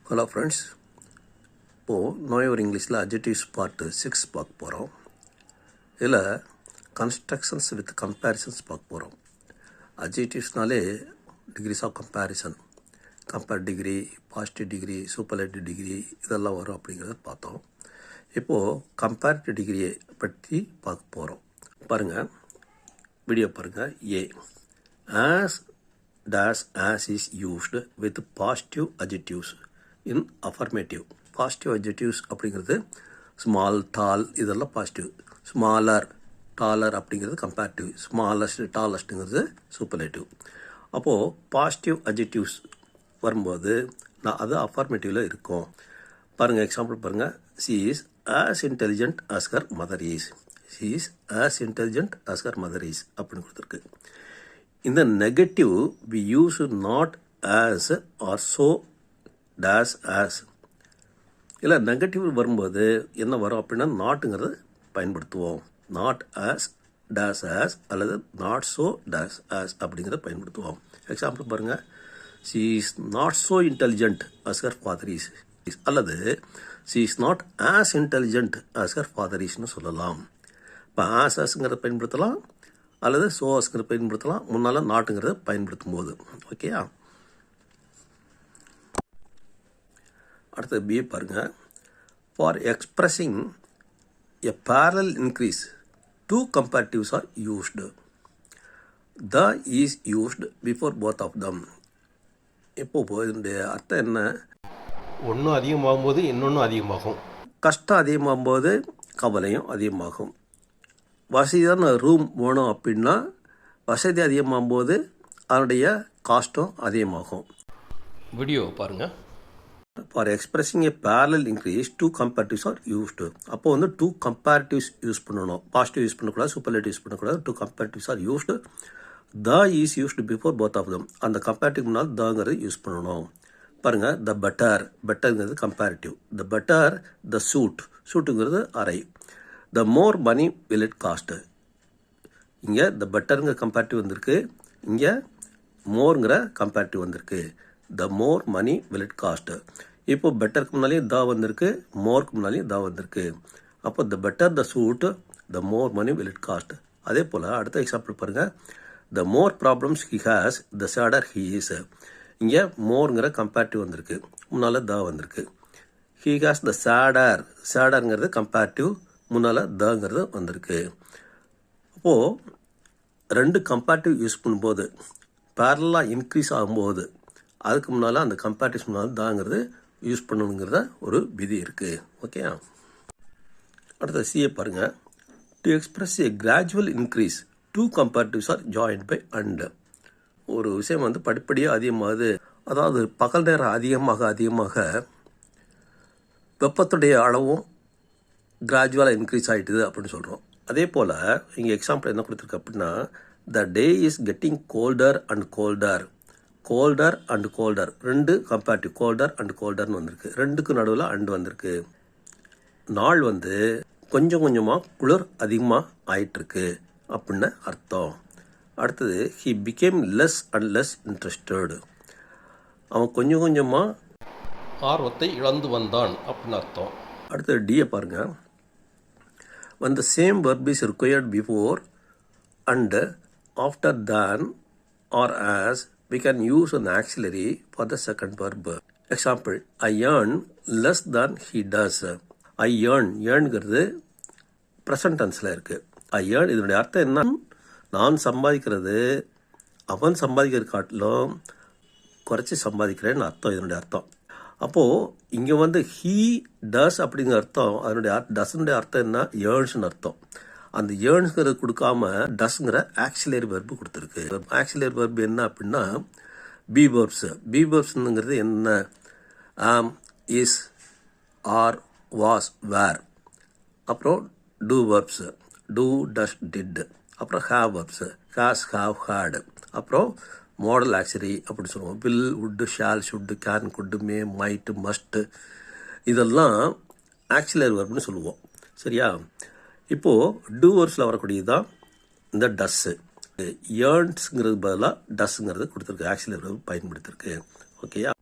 Hello friends, இப்போது நோயவர் இங்கிலீஷில் adjectives part 6 பார்க்க போகிறோம். இதில் கன்ஸ்ட்ரக்ஷன்ஸ் வித் கம்பேரிசன்ஸ் பார்க்க போகிறோம். அட்ஜெக்டிவ்ஸ்னாலே degrees of comparison, compare degree, positive degree, superlative degree இதெல்லாம் வரும் அப்படிங்கிறத பார்த்தோம். இப்போது கம்பேரிட்டிவ் டிகிரியை பற்றி பார்க்க போகிறோம். பாருங்கள், வீடியோ பாருங்கள். A as is used with positive adjectives in affirmative. Positive adjectives அப்படிங்கிறது ஸ்மால், டால் இதெல்லாம் பாசிட்டிவ். ஸ்மாலர், டாலர் அப்படிங்கிறது கம்பேரிட்டிவ். ஸ்மாலஸ்ட், டாலஸ்ட்டுங்கிறது சூப்பர்லேட்டிவ். அப்போது பாசிட்டிவ் adjectives வரும்போது நான் அது அஃபர்மேட்டிவில் இருக்கும். பாருங்கள், எக்ஸாம்பிள் பாருங்கள். she is as intelligent as her mother is. she is as intelligent as her mother is அப்படின்னு கொடுத்துருக்கு. இந்த negative we use not as or so, dash as. இல்லை நெகட்டிவ் வரும்போது என்ன வரும் அப்படின்னா நாட்டுங்கிறது பயன்படுத்துவோம். நாட் ஆஸ், டேஸ் ஆஸ் அல்லது நாட் ஸோ, டேஸ் ஆஸ் அப்படிங்கிறத பயன்படுத்துவோம். எக்ஸாம்பிள் பாருங்கள். she is not so intelligent as her father is. அல்லது she is not as intelligent as her father isன்னு சொல்லலாம். இப்போ ஆஸ்ங்கிறத பயன்படுத்தலாம் அல்லது சோஸ்ங்கிறத பயன்படுத்தலாம், முன்னால் நாட்டுங்கிறத பயன்படுத்தும் போது. ஓகேயா? அடுத்தது பி பாருங்கள். For expressing a parallel increase, two comparatives are used. The is used before both of them. இப்போ இதனுடைய அர்த்தம் என்ன? ஒன்றும் அதிகமாகும்போது இன்னொன்றும் அதிகமாகும். கஷ்டம் அதிகமாகும்போது கவலையும் அதிகமாகும். வசதியான ரூம் வேணும் அப்படின்னா வசதி அதிகமாகும்போது அதனுடைய காஸ்ட்டும் அதிகமாகும். வீடியோ பாருங்கள். For expressing a parallel increase, two comparatives are used. அப்போ வந்து டூ கம்பேரிட்டிவ்ஸ் யூஸ் பண்ணணும். பாசிட்டிவ் யூஸ் பண்ணக்கூடாது, சூப்பர்லேட்டிவ் யூஸ் பண்ணக்கூடாது. Two comparatives are used. The is used before both of them. அந்த கம்பேரிட்டிவ் முன்னால் தங்கிறது யூஸ் பண்ணணும். பாருங்கள், த பெட்டர், பெட்டருங்கிறது comparative. The better the suit, சூட்டுங்கிறது அறை. The more money will it cost. இங்கே த பெட்டருங்கிற கம்பேரிட்டிவ் வந்திருக்கு, இங்கே மோருங்கிற கம்பேரிட்டிவ் வந்திருக்கு. The more money will it cost. இப்போ பெட்டருக்கு முன்னாலேயும் த வந்திருக்கு, மோருக்கு முன்னாலேயும் த வந்திருக்கு. அப்போ the better the suit, the more money will it cost. அதே போல் அடுத்த எக்ஸாம்பிள் பாருங்கள். The more problems he has, the sadder he is. இங்கே மோருங்கிற கம்பேரிட்டிவ் வந்திருக்கு, முன்னால் த வந்திருக்கு. ஹி ஹேஸ் த சேடர், சேடருங்கிறது கம்பேரிட்டிவ், முன்னால் தங்கிறது வந்திருக்கு. அப்போது ரெண்டு கம்பேரிட்டிவ் யூஸ் பண்ணும்போது பேரலாக இன்க்ரீஸ் ஆகும்போது அதுக்கு முன்னால் அந்த கம்பேரிட்டிவ்ஸ் முன்னால் தாங்கிறது யூஸ் பண்ணணுங்கிறத ஒரு விதி இருக்குது. ஓகே, அடுத்த சிஏ பாருங்கள். To express a gradual increase, two comparatives are joined by and. ஒரு விஷயம் வந்து படிப்படியாக அதிகமாகுது, அதாவது பகல் நேரம் அதிகமாக வெப்பத்துடைய அளவும் கிராஜுவலாக இன்க்ரீஸ் ஆகிட்டுது அப்படின்னு சொல்கிறோம். அதே போல் இங்கே எக்ஸாம்பிள் என்ன கொடுத்துருக்கு அப்படின்னா, the day is getting colder and colder. Colder and colder ரெண்டு கம்பேரிட்டிவ், கோல்டர் அண்ட் கோல்டர்னு வந்திருக்கு. ரெண்டுக்கு நடுவில் அண்டு வந்திருக்கு. நாள் வந்து கொஞ்சம் கொஞ்சமாக குளிர் அதிகமாக ஆயிட்டுருக்கு அப்படின்னு அர்த்தம். அடுத்தது he became less and less interested. அவன் கொஞ்சம் கொஞ்சமாக ஆர்வத்தை இழந்து வந்தான் அப்படின்னு அர்த்தம். அடுத்தது டியை பாருங்கள். when the same verb is required before and after than or as, we can use an auxiliary for the second verb. Example, I earn less than he does. I earnங்கிறது ப்ரெசன்ட் டென்ஸில் இருக்குது. I earn இதனுடைய அர்த்தம் என்ன? நான் சம்பாதிக்கிறது அவன் சம்பாதிக்கிற காட்டிலும் குறைச்சி சம்பாதிக்கிறேன்னு அர்த்தம், இதனுடைய அர்த்தம். அப்போது இங்கே வந்து ஹீ டஸ் அப்படிங்கிற அர்த்தம், அதனுடைய டஸ்னுடைய அர்த்தம் என்ன? ஏர்ன்ஸ்னு அர்த்தம். அந்த ஏர்ன்ஸ்ங்கிறது கொடுக்காம டஸ்ங்கிற ஆக்சிலரி வெர்பு கொடுத்துருக்கு. ஆக்சிலரி வெர்பு என்ன அப்படின்னா பி வெர்ப்ஸ். பி வெர்ப்ஸ்ங்கிறது என்ன? ஆம், இஸ், ஆர், வாஸ், வேர். அப்புறம் do verbs, do, does, did. அப்புறம் have verbs, has, have, had. அப்புறம் மாடல் ஆக்சரி அப்படின்னு சொல்லுவோம். Will, would, shall, should, can, could, may, might, must இதெல்லாம் ஆக்சிலரி வெர்ப்னு சொல்லுவோம். சரியா? இப்போது டூ வெர்ப்ஸில் வரக்கூடியது தான் இந்த டஸ்ஸு. ஏர்ன்ஸுங்கிறது பதிலாக டஸ்ஸுங்கிறது கொடுத்துருக்கு, ஆக்சிலரி வெர்ப் பயன்படுத்திருக்கு. ஓகேயா?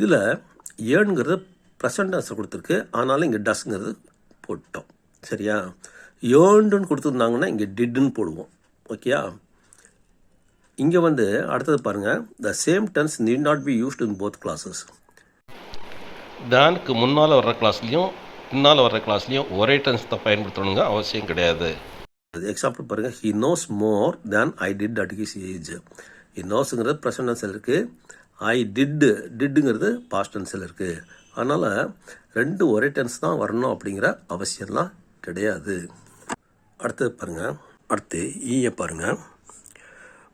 இதில் ஏர்னுங்கிறது ப்ரெசன்ட் டென்ஸை கொடுத்துருக்கு, ஆனாலும் இங்கே டஸ்ங்கிறது போட்டோம். சரியா? ஏர்ன்டுன்னு கொடுத்துருந்தாங்கன்னா இங்கே டிட்டுன்னு போடுவோம். ஓகேயா? இங்கே வந்து அடுத்தது பாருங்கள், the same tense need not be used in both clauses. தானுக்கு முன்னால் வர்ற கிளாஸ்லேயும் பின்னால் வர்ற கிளாஸ்லேயும் ஒரே டென்ஸ் தான் பயன்படுத்தணுங்க அவசியம் கிடையாது. எக்ஸாம்பிள் பாருங்கள், he knows more than I did at his age. He நோஸுங்கிறது ப்ரெசன்ட் டென்ஸில் இருக்குது, ஐ டிட்டுங்கிறது பாஸ்ட் டென்ஸில் இருக்குது. அதனால் ரெண்டு ஒரே டென்ஸ் தான் வரணும் அப்படிங்கிற அவசியம்லாம் கிடையாது. அடுத்தது பாருங்கள், அடுத்து ஈயை பாருங்கள்.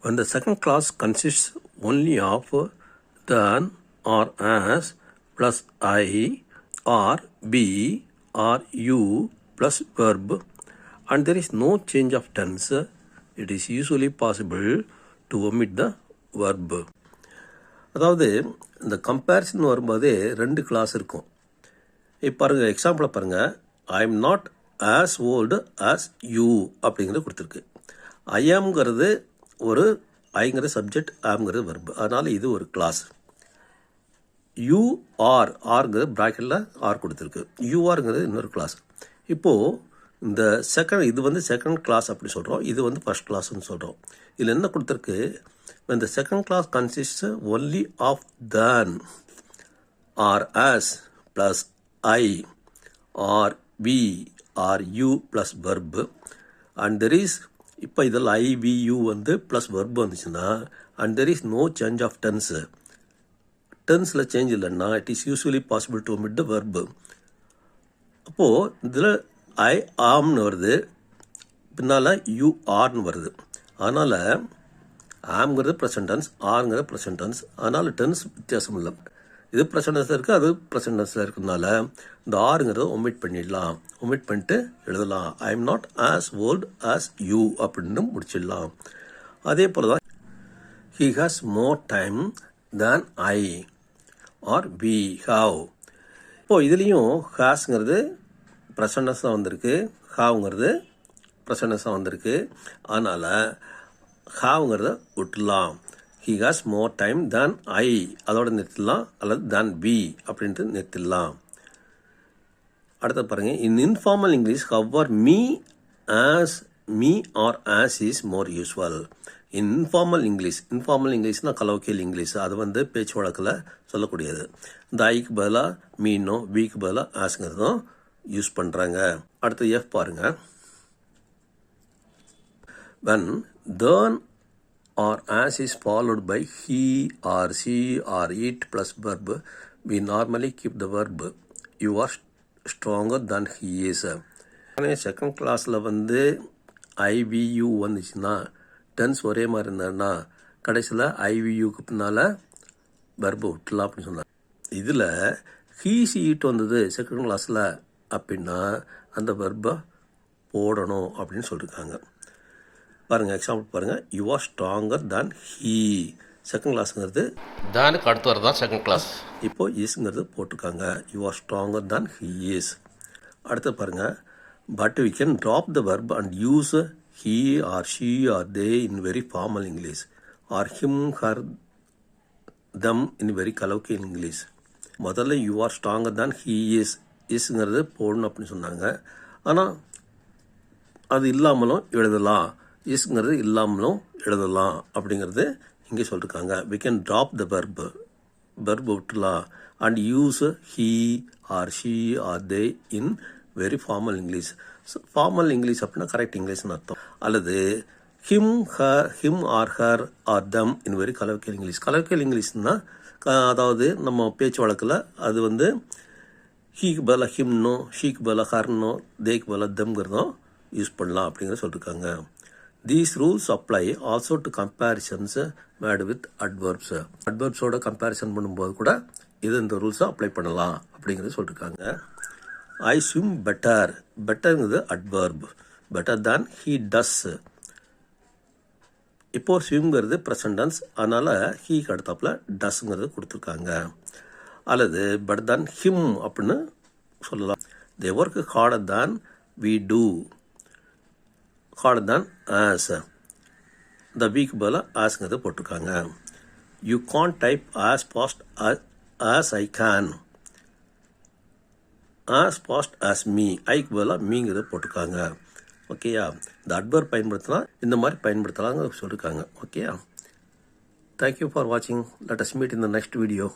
when the second class consists only of than or as plus I or be or you plus verb and there is no change of tense, it is usually possible to omit the verb. அதாவது இந்த comparison வரும்போதே ரெண்டு class இருக்கும். இப்போ பாருங்கள், எக்ஸாம்பிளை பாருங்கள், ஐ am not as old as you அப்படிங்கிறது கொடுத்துருக்கு. ஐ ஆம்ங்கிறது ஒரு ஐங்கிற சப்ஜெக்ட், ஆம்ங்கிறது வெர்பு, அதனால் இது ஒரு கிளாஸ். யூ ஆர்ங்கிறது ப்ராக்கெட்டில் ஆர் கொடுத்துருக்கு, யூஆருங்கிறது இன்னொரு கிளாஸ். இப்போது இந்த இது வந்து செகண்ட் கிளாஸ் அப்படி சொல்கிறோம், இது வந்து ஃபர்ஸ்ட் கிளாஸ்ன்னு சொல்கிறோம். இதில் என்ன கொடுத்துருக்கு, இந்த second clause consists only of than or as plus I or we or you plus verb and there is, இப்போ இதில் ஐ வி யூ வந்து ப்ளஸ் வெர்பு வந்துச்சுன்னா and there is no change of tense, டென்ஸில் சேஞ்ச் இல்லைன்னா it is usually possible to omit the verb. அப்போது இதில் ஐ ஆம்னு வருது, பின்னால் யூ ஆர்னு வருது. அதனால் ஆம்ங்கிறது ப்ரெசன்ட் டென்ஸ், ஆர்ங்கிறது ப்ரெசன்ட் டென்ஸ், அதனால் டென்ஸ் வித்தியாசம் இல்லை. இது ப்ரெசன்ட் டென்ஸில் இருக்குது, அது ப்ரெசன்ட் டென்ஸில் இருக்கிறதுனால இந்த ஆறுங்கிறத ஒமிட் பண்ணிடலாம். ஒமிட் பண்ணிட்டு எழுதலாம், I am not as old as you அப்படின்னு முடிச்சிடலாம். அதே போல் தான் he has more time than I or we have. இப்போது இதுலேயும் ஹாஸ்ங்கிறது ப்ரெசன்ட் டென்ஸ் தான் வந்திருக்கு, ஹாவ்ங்கிறது ப்ரெசன்ட் டென்ஸ் தான் வந்திருக்கு. அதனால் ஹாவ்ங்கிறத விட்டுலாம். He has more time than I அதோட நிறுத்திடலாம், அல்லது தேன் வி அப்படின்ட்டு நிறுத்திடலாம். அடுத்த பாருங்கள், in informal English however me or us is more usual. Informal இங்கிலீஷ்னால் கலோக்கியல் இங்கிலீஷ், அது வந்து பேச்சு வழக்கில் சொல்லக்கூடியது. இந்த ஐக்கு பதிலாக மீனோ விக்கு பதிலாக ஆஸ்ங்கிறதும் யூஸ் பண்ணுறாங்க. அடுத்து எஃப் பாருங்கள், when then or as is followed by he or she or it plus verb, we normally keep the verb you are stronger than he is. Second கிளாஸில் வந்து ஐவியூ வந்துச்சுன்னா டென்ஸ் ஒரே மாதிரி இருந்தாருன்னா கடைசியில் ஐவியூக்கு பின்னால் வெர்பை விட்டுலாம் அப்படின்னு சொன்னார். இதில் ஹீ சி இட் வந்தது செகண்ட் கிளாஸில் அப்படின்னா அந்த வெர்பை போடணும் அப்படின்னு சொல்லியிருக்காங்க. பாருங்கள், எக்ஸாம்பிள் பாருங்கள், you are stronger than he. Second கிளாஸுங்கிறது தானுக்கு அடுத்து வரதான் செகண்ட் கிளாஸ். இப்போது இஸ்ங்கிறது போட்டிருக்காங்க, you are stronger than he is. அடுத்து பாருங்கள், but we can drop the verb and use he or she or they in very formal English or him her them in very colloquial English. முதல்ல you are stronger than he இஸ்ங்கிறது போடணும் அப்படின்னு சொன்னாங்க. ஆனால் அது இல்லாமலும் எழுதலாம், இஸ்ங்கிறது இல்லாமலும் எழுதலாம் அப்படிங்கிறது இங்கே சொல்லியிருக்காங்க. We can drop the verb விட்டுலாம் and use he or she or they in very formal English. Formal English அப்படின்னா கரெக்ட் இங்கிலீஷ்னு அர்த்தம். அல்லது him or her or them in very colloquial English. Colloquial இங்கிலீஷ்னால் அதாவது நம்ம பேச்சு வழக்கில் அது வந்து ஹீக்கு பதிலாக ஹிம்னோ, ஷீக்கு பதிலாக ஹர்னோ, தேக்கு பதிலாக தம்ங்கிறதும் யூஸ் பண்ணலாம் அப்படிங்கிற சொல்லியிருக்காங்க. These rules apply also to comparisons made with adverbs. அட்வர்ப்ஸோட கம்பேரிசன் பண்ணும்போது கூட இந்த ரூல்ஸை அப்ளை பண்ணலாம் அப்படிங்கிறது சொல்லியிருக்காங்க. ஐ ஸ்விம் பெட்டர்ங்கிறது adverb, better than he does. இப்போது ஸ்விம்ங்கிறது ப்ரெசன்ட் டென்ஸ், அதனால் ஹீக்கு அடுத்தாப்பில் டஸ்ங்கிறது கொடுத்துருக்காங்க. அல்லது பெட்டர் தேன் ஹிம் அப்படின்னு சொல்லலாம். They work harder than we do, harder than as. The week பதில் ஆஸ்ங்கிறது போட்டிருக்காங்க. You can't type as fast as I can, as fast as me. ஐக்கு பதிலாக மீங்கிறத போட்டுக்காங்க. ஓகேயா? இந்த அட்வர்ப் பயன்படுத்தினா இந்த மாதிரி பயன்படுத்தலாங்க சொல்லியிருக்காங்க. ஓகேயா? Thank you for watching. Let us meet in the next video.